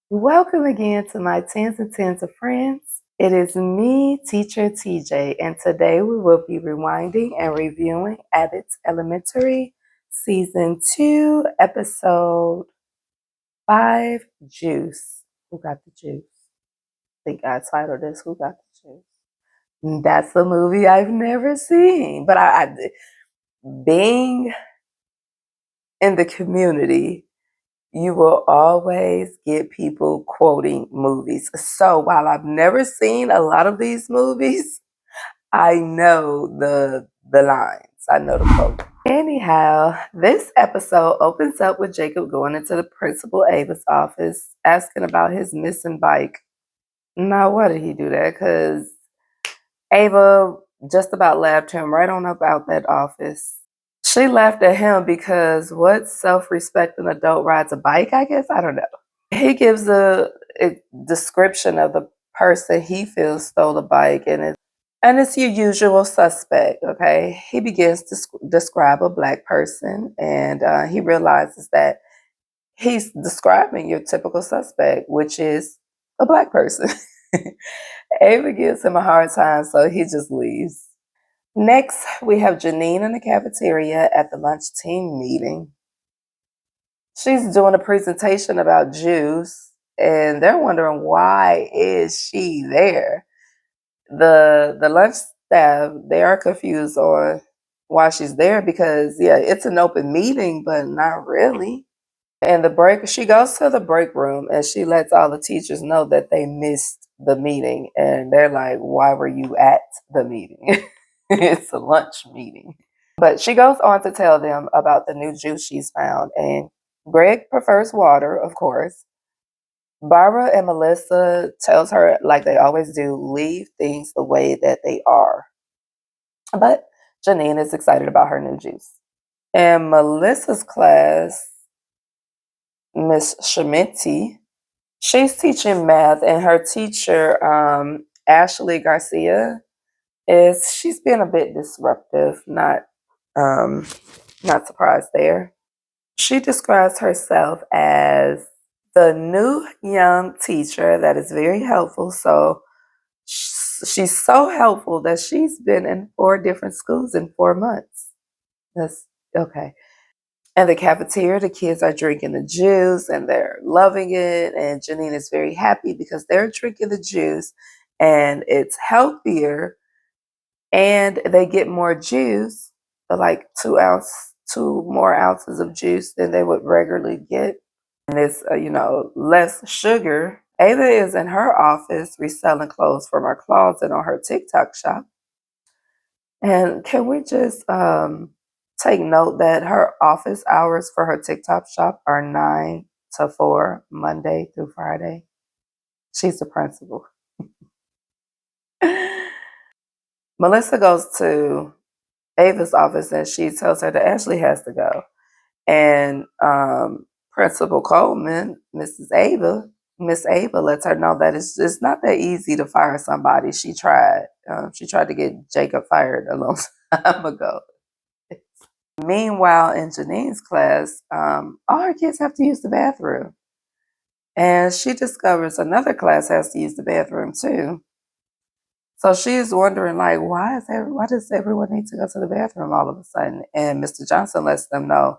Welcome again to my tens and tens of friends. It is me, Teacher TJ, and today we will be rewinding and reviewing Abbott's Elementary Season 2, Episode 5, Juice. Who got the juice? I think I titled this, Who Got the Juice? That's a movie I've never seen, but being in the community, you will always get people quoting movies. So while I've never seen a lot of these movies, I know the lines. I know the quote. Anyhow, this episode opens up with Jacob going into the principal Ava's office asking about his missing bike. Now, why did he do that? Because Ava just about laughed him right on up out that office. She laughed at him because what self-respecting adult rides a bike, I guess? I don't know. He gives a description of the person he feels stole the bike, and it's your usual suspect, okay? He begins to describe a black person, and he realizes that he's describing your typical suspect, which is a black person. Ava gives him a hard time, so he just leaves. Next, we have Janine in the cafeteria at the lunch team meeting. She's doing a presentation about juice, and they're wondering why is she there. The lunch staff, they are confused on why she's there because yeah, it's an open meeting, but not really. And she goes to the break room and she lets all the teachers know that they missed the meeting, and they're like, why were you at the meeting? It's a lunch meeting. But she goes on to tell them about the new juice she's found, and Greg prefers water, of course. Barbara and Melissa tells her, like they always do, leave things the way that they are. But Janine is excited about her new juice. In Melissa's class, Miss Schminty, she's teaching math, and her teacher, Ashley Garcia, she's being a bit disruptive. Not surprised there. She describes herself as the new young teacher that is very helpful. So she's so helpful that she's been in 4 different schools in 4 months. That's okay. And the cafeteria, the kids are drinking the juice and they're loving it. And Janine is very happy because they're drinking the juice and it's healthier and they get more juice, like 2 more ounces of juice than they would regularly get. And it's, less sugar. Ava is in her office reselling clothes from her closet on her TikTok shop. And can we just take note that her office hours for her TikTok shop are 9 to 4, Monday through Friday? She's the principal. Melissa goes to Ava's office and she tells her that Ashley has to go. And Principal Coleman, Miss Ava lets her know that it's not that easy to fire somebody. She tried. She tried to get Jacob fired a long time ago. Meanwhile, in Janine's class, all her kids have to use the bathroom. And she discovers another class has to use the bathroom too. So she's wondering, like, why does everyone need to go to the bathroom all of a sudden? And Mr. Johnson lets them know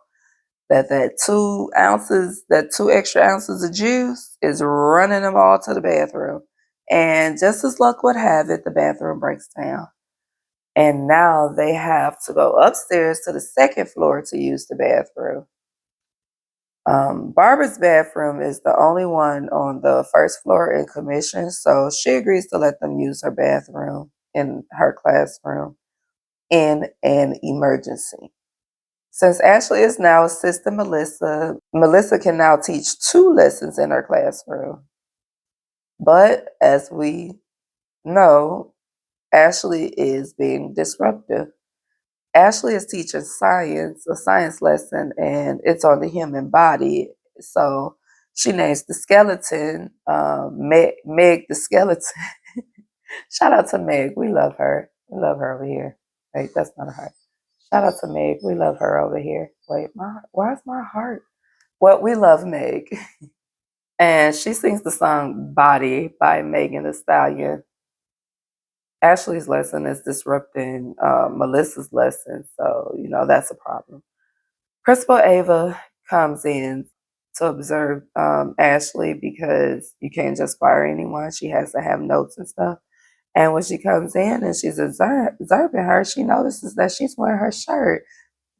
that 2 ounces, that 2 extra ounces of juice is running them all to the bathroom. And just as luck would have it, the bathroom breaks down. And now they have to go upstairs to the 2nd floor to use the bathroom. Barbara's bathroom is the only one on the 1st floor in commission, so she agrees to let them use her bathroom in her classroom in an emergency. Since Ashley is now assisting Melissa, Melissa can now teach 2 lessons in her classroom. But as we know, Ashley is being disruptive. Ashley is teaching a science lesson, and it's on the human body. So she names the skeleton Meg the skeleton. Shout out to Meg. We love her. We love her over here. Wait, that's not a heart. Shout out to Meg. We love her over here. Wait, where's my heart? Well, we love Meg. And she sings the song Body by Megan Thee Stallion. Ashley's lesson is disrupting Melissa's lesson, so that's a problem. Principal Ava comes in to observe Ashley because you can't just fire anyone. She has to have notes and stuff. And when she comes in and she's observing her, she notices that she's wearing her shirt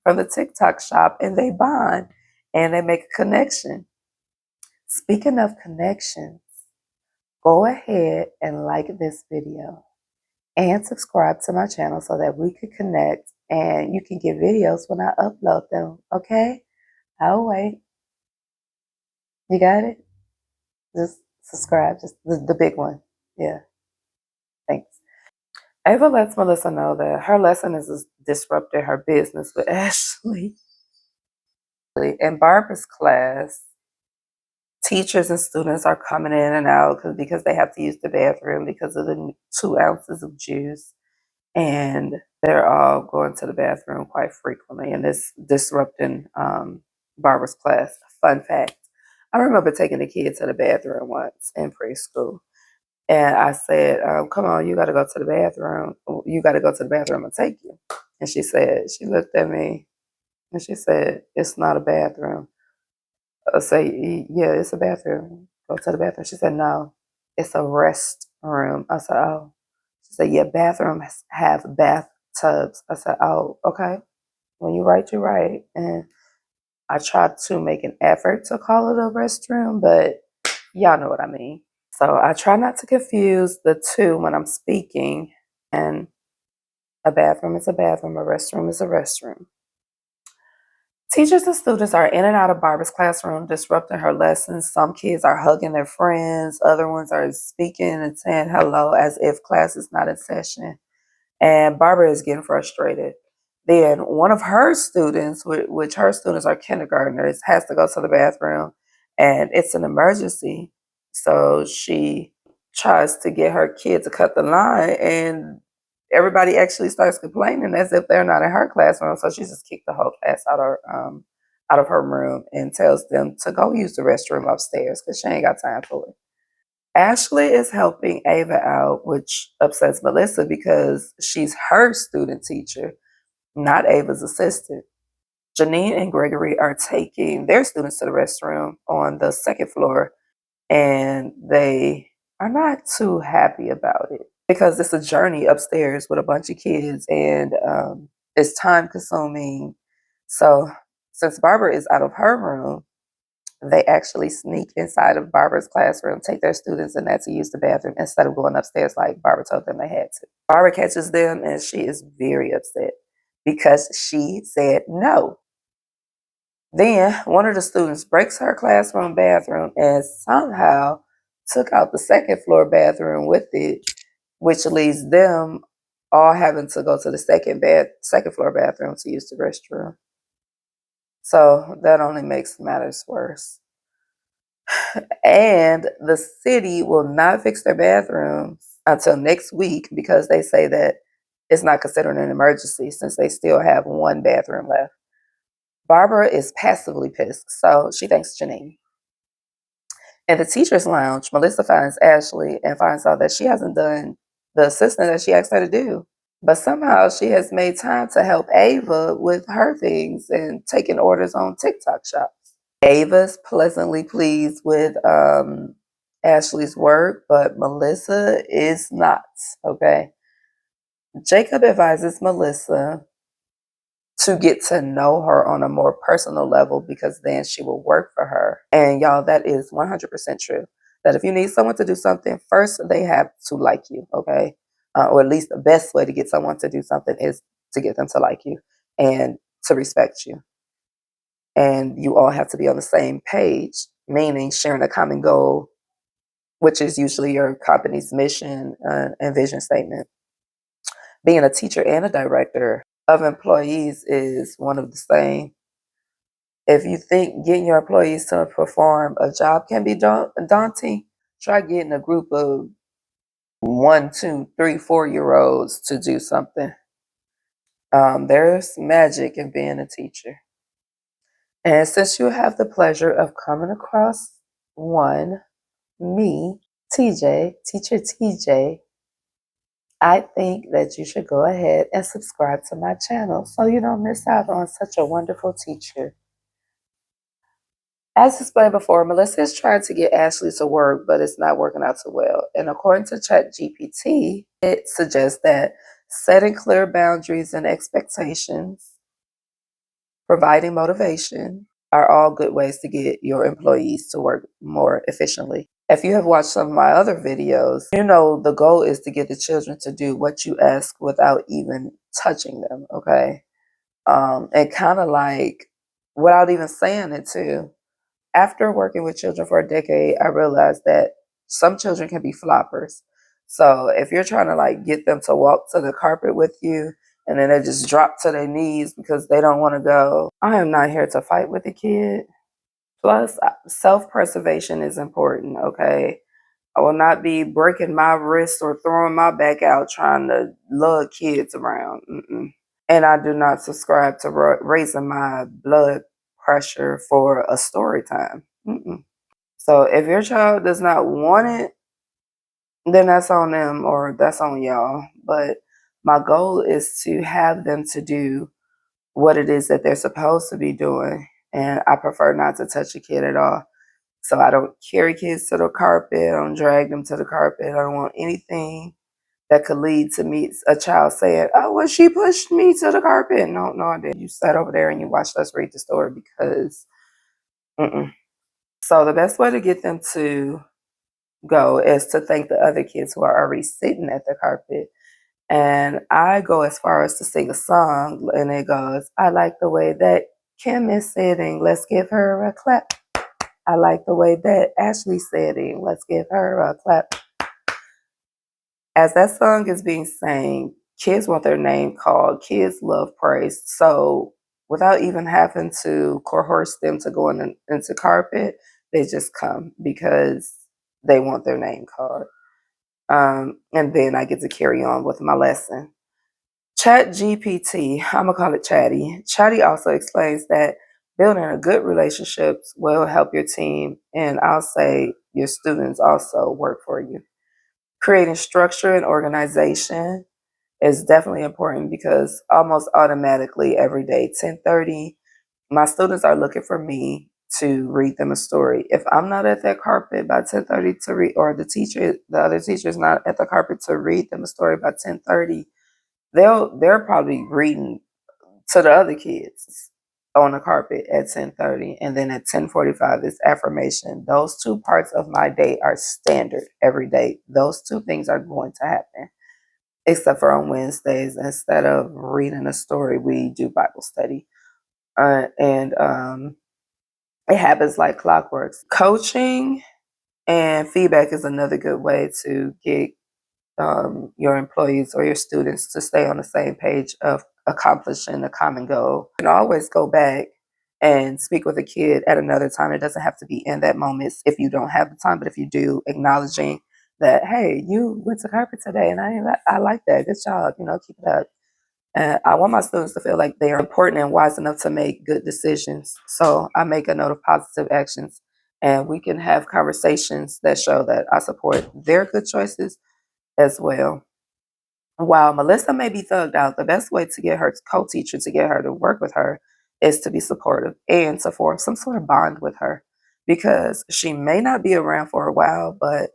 from the TikTok shop, and they bond and they make a connection. Speaking of connections, go ahead and like this video and subscribe to my channel so that we could connect and you can get videos when I upload them, okay? I'll wait. You got it? Just subscribe, just the big one. Yeah, thanks. Ava lets Melissa know that her lesson is disrupting her business with Ashley. In Barbara's class, teachers and students are coming in and out because they have to use the bathroom because of the 2 ounces of juice. And they're all going to the bathroom quite frequently, and it's disrupting Barbara's class. Fun fact, I remember taking a kid to the bathroom once in preschool. And I said, come on, you got to go to the bathroom. You got to go to the bathroom and take you. And she looked at me and she said, it's not a bathroom. I say, yeah, it's a bathroom. Go to the bathroom. She said, no, it's a rest room. I said, oh. She said, yeah, bathrooms have bathtubs. I said, oh, okay. When you're right, you're right. And I tried to make an effort to call it a restroom, but y'all know what I mean. So I try not to confuse the two when I'm speaking. And a bathroom is a bathroom, a restroom is a restroom. Teachers and students are in and out of Barbara's classroom, disrupting her lessons. Some kids are hugging their friends. Other ones are speaking and saying hello as if class is not in session. And Barbara is getting frustrated. Then one of her students, which her students are kindergartners, has to go to the bathroom, and it's an emergency. So she tries to get her kid to cut the line, and everybody actually starts complaining as if they're not in her classroom. So she just kicked the whole class out of her room and tells them to go use the restroom upstairs because she ain't got time for it. Ashley is helping Ava out, which upsets Melissa because she's her student teacher, not Ava's assistant. Janine and Gregory are taking their students to the restroom on the 2nd floor, and they are not too happy about it because it's a journey upstairs with a bunch of kids, and it's time consuming. So since Barbara is out of her room, they actually sneak inside of Barbara's classroom, take their students in there to use the bathroom instead of going upstairs like Barbara told them they had to. Barbara catches them and she is very upset because she said no. Then one of the students breaks her classroom bathroom and somehow took out the 2nd floor bathroom with it, which leaves them all having to go to the second floor bathroom to use the restroom. So that only makes matters worse. And the city will not fix their bathrooms until next week because they say that it's not considered an emergency since they still have 1 bathroom left. Barbara is passively pissed, so she thanks Janine. In the teacher's lounge, Melissa finds Ashley and finds out that she hasn't done the assistant that she asked her to do. But somehow she has made time to help Ava with her things and taking orders on TikTok shop. Ava's pleasantly pleased with Ashley's work, but Melissa is not, okay? Jacob advises Melissa to get to know her on a more personal level because then she will work for her. And y'all, that is 100% true. That if you need someone to do something, first they have to like you, okay? Or at least the best way to get someone to do something is to get them to like you and to respect you. And you all have to be on the same page, meaning sharing a common goal, which is usually your company's mission and vision statement. Being a teacher and a director of employees is one of the same. If you think getting your employees to perform a job can be daunting, try getting a group of 1, 2, 3, 4-year-olds to do something. There's magic in being a teacher. And since you have the pleasure of coming across one, me, TJ, Teacher TJ, I think that you should go ahead and subscribe to my channel so you don't miss out on such a wonderful teacher. As explained before, Melissa is trying to get Ashley to work, but it's not working out so well. And according to ChatGPT, it suggests that setting clear boundaries and expectations, providing motivation, are all good ways to get your employees to work more efficiently. If you have watched some of my other videos, you know the goal is to get the children to do what you ask without even touching them, okay? And kind of like without even saying it too. After working with children for a decade, I realized that some children can be floppers. So if you're trying to like get them to walk to the carpet with you and then they just drop to their knees because they don't want to go, I am not here to fight with the kid. Plus, self-preservation is important, okay? I will not be breaking my wrist or throwing my back out trying to lug kids around. Mm-mm. And I do not subscribe to raising my blood pressure for a story time. Mm-mm. So if your child does not want it, then that's on them or that's on y'all. But my goal is to have them to do what it is that they're supposed to be doing. And I prefer not to touch a kid at all. So I don't carry kids to the carpet. I don't drag them to the carpet. I don't want anything that could lead to me, a child saying, "Oh, well, she pushed me to the carpet." No, no, I didn't. You sat over there and you watched us read the story because, mm-mm. So the best way to get them to go is to thank the other kids who are already sitting at the carpet. And I go as far as to sing a song, and it goes, "I like the way that Kim is sitting. Let's give her a clap. I like the way that Ashley's sitting. Let's give her a clap." As that song is being sang, kids want their name called. Kids love praise. So without even having to coerce them to go into carpet, they just come because they want their name called. And then I get to carry on with my lesson. Chat GPT, I'm gonna call it Chatty. Chatty also explains that building a good relationships will help your team, and I'll say your students also work for you. Creating structure and organization is definitely important because almost automatically every day, 10:30, my students are looking for me to read them a story. If I'm not at that carpet by 10:30 to read, or the other teacher is not at the carpet to read them a story by 10:30, they're probably reading to the other kids on the carpet at 10:30, and then at 10:45 is affirmation. Those two parts of my day are standard every day. Those two things are going to happen, except for on Wednesdays. Instead of reading a story, we do Bible study, and it happens like clockwork. Coaching and feedback is another good way to get your employees or your students to stay on the same page of accomplishing a common goal. You can always go back and speak with a kid at another time. It doesn't have to be in that moment if you don't have the time, but if you do, acknowledging that, hey, you went to carpet today and I like that. Good job. Keep it up. And I want my students to feel like they are important and wise enough to make good decisions. So I make a note of positive actions, and we can have conversations that show that I support their good choices as well. While Melissa may be thugged out, the best way to get her co-teacher to get her to work with her is to be supportive and to form some sort of bond with her, because she may not be around for a while, but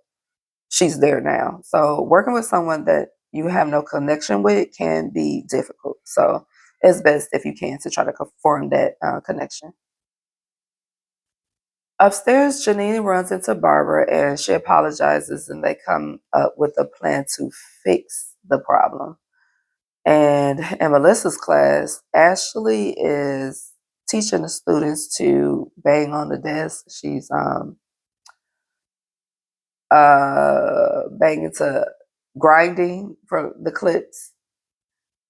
she's there now. So working with someone that you have no connection with can be difficult. So it's best if you can to try to form that connection. Upstairs, Janine runs into Barbara and she apologizes, and they come up with a plan to fix the problem. And in Melissa's class, Ashley is teaching the students to bang on the desk. She's banging to grinding for the clips.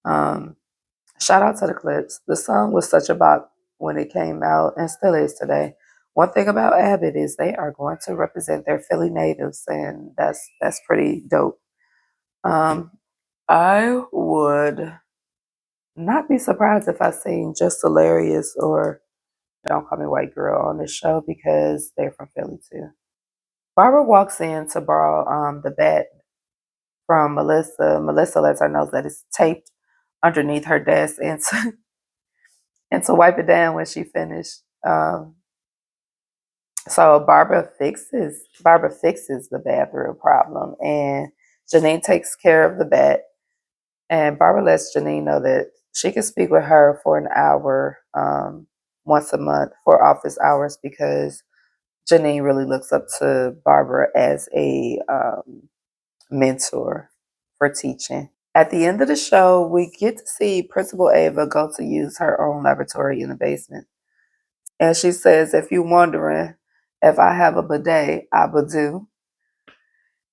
Um, Shout out to the clips. The song was such a bop when it came out and still is today. One thing about Abbott is they are going to represent their Philly natives, and that's pretty dope. I would not be surprised if I seen Just Hilarious or Don't Call Me White Girl on this show because they're from Philly too. Barbara walks in to borrow the bat from Melissa. Melissa lets her know that it's taped underneath her desk and to wipe it down when she finished. So Barbara fixes the bathroom problem, and Janine takes care of the bat. And Barbara lets Janine know that she can speak with her for an hour once a month for office hours because Janine really looks up to Barbara as a mentor for teaching. At the end of the show, we get to see Principal Ava go to use her own laboratory in the basement. And she says, if you're wondering if I have a bidet, I do.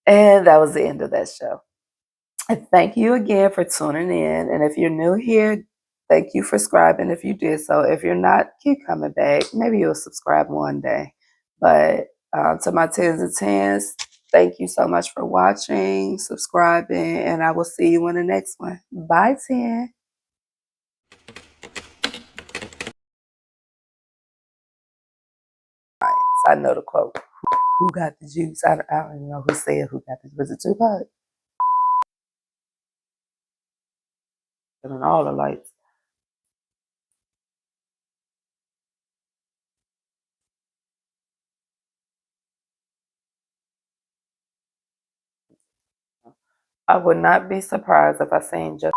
And that was the end of that show. And thank you again for tuning in. And if you're new here, thank you for subscribing if you did so. If you're not, keep coming back. Maybe you'll subscribe one day. But to my tens and tens, thank you so much for watching, subscribing, and I will see you in the next one. Bye, 10. I know the quote. Who got the juice? I don't even know who said who got the juice. Was it Tupac? And all the lights. I would not be surprised if I seen just